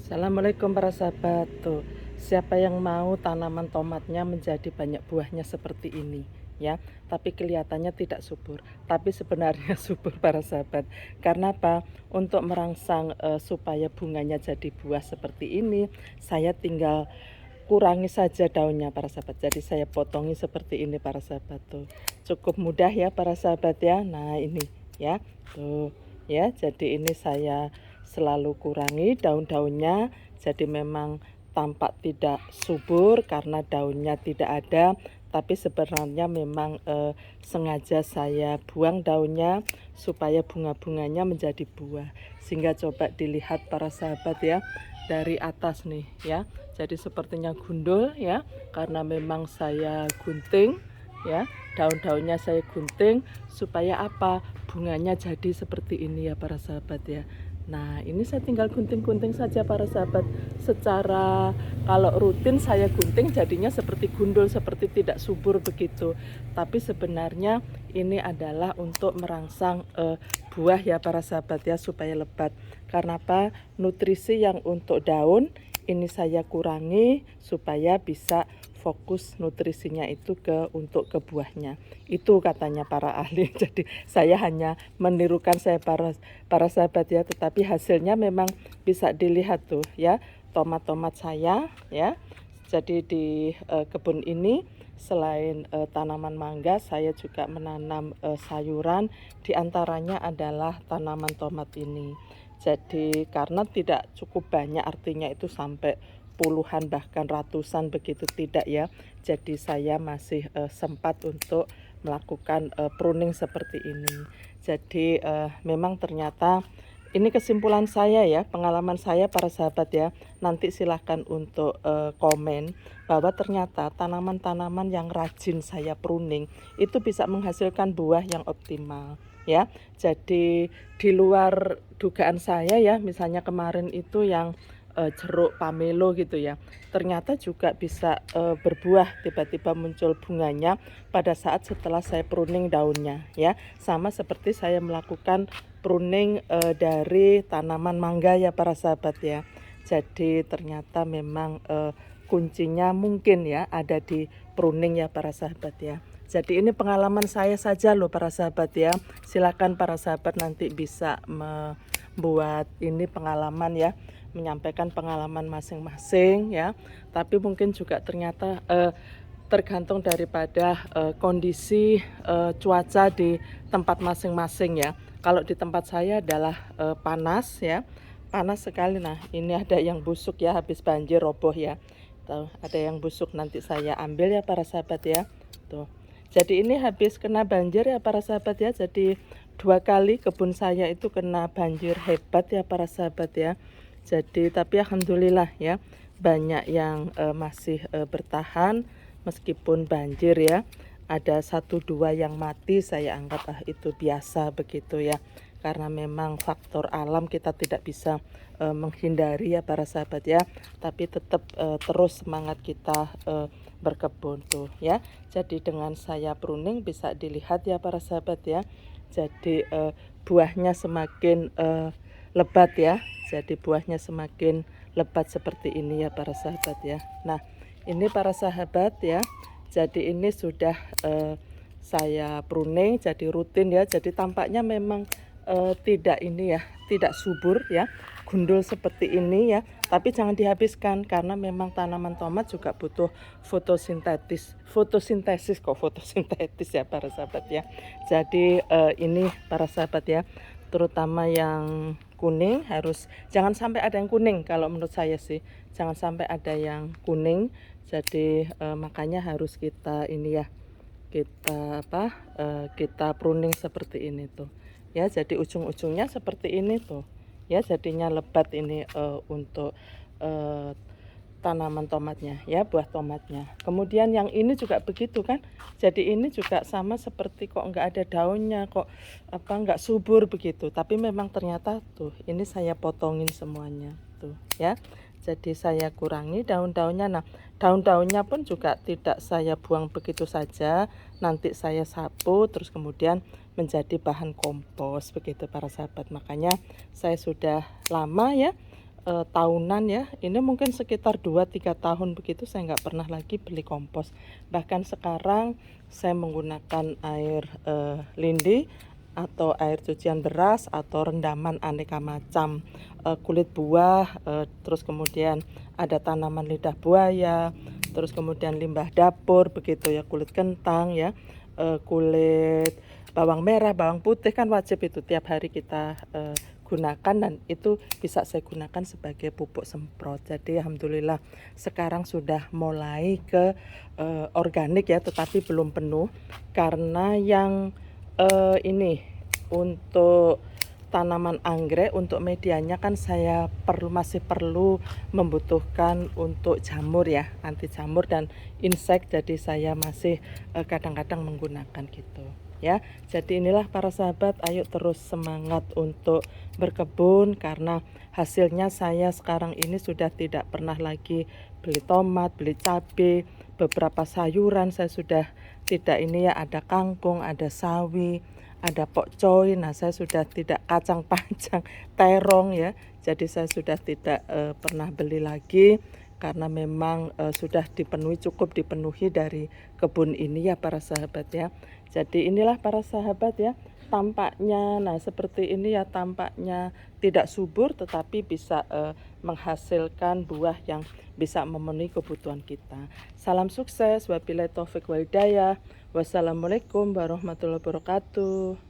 Assalamualaikum para sahabat. Tuh, siapa yang mau tanaman tomatnya menjadi banyak buahnya seperti ini, ya? Tapi kelihatannya tidak subur, tapi sebenarnya subur para sahabat. Karena apa? Untuk merangsang supaya bunganya jadi buah seperti ini, saya tinggal kurangi saja daunnya para sahabat. Jadi saya potongi seperti ini para sahabat tuh. Cukup mudah ya para sahabat ya. Nah, ini ya. Tuh, ya. Jadi ini saya selalu kurangi daun-daunnya. Jadi memang tampak tidak subur karena daunnya tidak ada, tapi sebenarnya memang sengaja saya buang daunnya supaya bunga-bunganya menjadi buah. Sehingga coba dilihat para sahabat ya, dari atas nih ya. Jadi sepertinya gundul ya, karena memang saya gunting ya, daun-daunnya saya gunting supaya apa? Bunganya jadi seperti ini ya para sahabat ya. Nah, ini saya tinggal gunting-gunting saja para sahabat. Secara kalau rutin saya gunting jadinya seperti gundul, seperti tidak subur begitu. Tapi sebenarnya ini adalah untuk merangsang buah ya para sahabat ya, supaya lebat. Karena apa? Nutrisi yang untuk daun ini saya kurangi supaya bisa fokus nutrisinya itu untuk ke buahnya. Itu katanya para ahli. Jadi saya hanya menirukan saya para sahabat ya, tetapi hasilnya memang bisa dilihat tuh ya, tomat-tomat saya ya. Jadi di kebun ini selain tanaman mangga, saya juga menanam sayuran, diantaranya adalah tanaman tomat ini. Jadi karena tidak cukup banyak, artinya itu sampai puluhan bahkan ratusan begitu tidak ya. Jadi saya masih sempat untuk melakukan pruning seperti ini. Jadi memang ternyata ini kesimpulan saya ya, pengalaman saya para sahabat ya. Nanti silahkan untuk komen bahwa ternyata tanaman-tanaman yang rajin saya pruning itu bisa menghasilkan buah yang optimal ya. Jadi di luar dugaan saya ya, misalnya kemarin itu yang jeruk pamelo gitu ya, ternyata juga bisa berbuah, tiba-tiba muncul bunganya pada saat setelah saya pruning daunnya ya. Sama seperti saya melakukan pruning dari tanaman mangga ya para sahabat ya. Jadi ternyata memang kuncinya mungkin ya ada di pruning ya para sahabat ya. Jadi ini pengalaman saya saja loh para sahabat ya. Silakan para sahabat nanti bisa membuat ini pengalaman ya, menyampaikan pengalaman masing-masing ya. Tapi mungkin juga ternyata tergantung daripada kondisi cuaca di tempat masing-masing ya. Kalau di tempat saya adalah panas ya, panas sekali. Nah, ini ada yang busuk ya, habis banjir roboh ya. Tuh, ada yang busuk, nanti saya ambil ya para sahabat ya. Tuh. Jadi ini habis kena banjir ya para sahabat ya. Jadi 2 kali kebun saya itu kena banjir hebat ya para sahabat ya. Jadi tapi alhamdulillah ya, banyak yang masih bertahan meskipun banjir ya. Ada 1-2 yang mati, saya anggap itu biasa begitu ya. Karena memang faktor alam kita tidak bisa menghindari ya para sahabat ya. Tapi tetap terus semangat kita berkebun tuh ya. Jadi dengan saya pruning bisa dilihat ya para sahabat ya. Jadi buahnya semakin lebat ya. Jadi buahnya semakin lebat seperti ini ya para sahabat ya. Nah, ini para sahabat ya. Jadi ini sudah saya pruning jadi rutin ya. Jadi tampaknya memang tidak ini ya, tidak subur ya, gundul seperti ini ya. Tapi jangan dihabiskan karena memang tanaman tomat juga butuh fotosintesis kok, fotosintetis ya para sahabat ya. Jadi ini para sahabat ya, terutama yang kuning harus jangan sampai ada yang kuning, kalau menurut saya sih jangan sampai ada yang kuning. Jadi makanya harus kita ini ya, kita pruning seperti ini tuh ya. Jadi ujung-ujungnya seperti ini tuh ya, jadinya lebat ini untuk tanaman tomatnya ya, buah tomatnya. Kemudian yang ini juga begitu kan, jadi ini juga sama seperti kok nggak ada daunnya, kok nggak subur begitu. Tapi memang ternyata tuh ini saya potongin semuanya tuh ya. Jadi saya kurangi daun-daunnya. Nah, daun-daunnya pun juga tidak saya buang begitu saja, nanti saya sapu terus kemudian menjadi bahan kompos begitu para sahabat. Makanya saya sudah lama ya tahunan ya, ini mungkin sekitar 2-3 tahun begitu saya nggak pernah lagi beli kompos. Bahkan sekarang saya menggunakan air lindi atau air cucian beras atau rendaman aneka macam, kulit buah, terus kemudian ada tanaman lidah buaya, terus kemudian limbah dapur begitu ya, kulit kentang ya, kulit bawang merah, bawang putih kan wajib itu tiap hari kita gunakan, dan itu bisa saya gunakan sebagai pupuk semprot. Jadi alhamdulillah sekarang sudah mulai ke organik ya, tetapi belum penuh karena yang ini untuk tanaman anggrek, untuk medianya kan saya masih perlu membutuhkan untuk jamur ya, anti jamur dan insek, jadi saya masih kadang-kadang menggunakan gitu ya. Jadi inilah para sahabat, ayo terus semangat untuk berkebun karena hasilnya saya sekarang ini sudah tidak pernah lagi beli tomat, beli cabai, beberapa sayuran saya sudah tidak ini ya, ada kangkung, ada sawi, ada pokcoy. Nah, saya sudah tidak kacang panjang, terong ya. Jadi saya sudah tidak pernah beli lagi karena memang sudah cukup dipenuhi dari kebun ini ya para sahabat ya. Jadi inilah para sahabat ya, tampaknya nah seperti ini ya, tampaknya tidak subur tetapi bisa menghasilkan buah yang bisa memenuhi kebutuhan kita. Salam sukses, wabillahi taufik wal hidayah. Wassalamualaikum warahmatullahi wabarakatuh.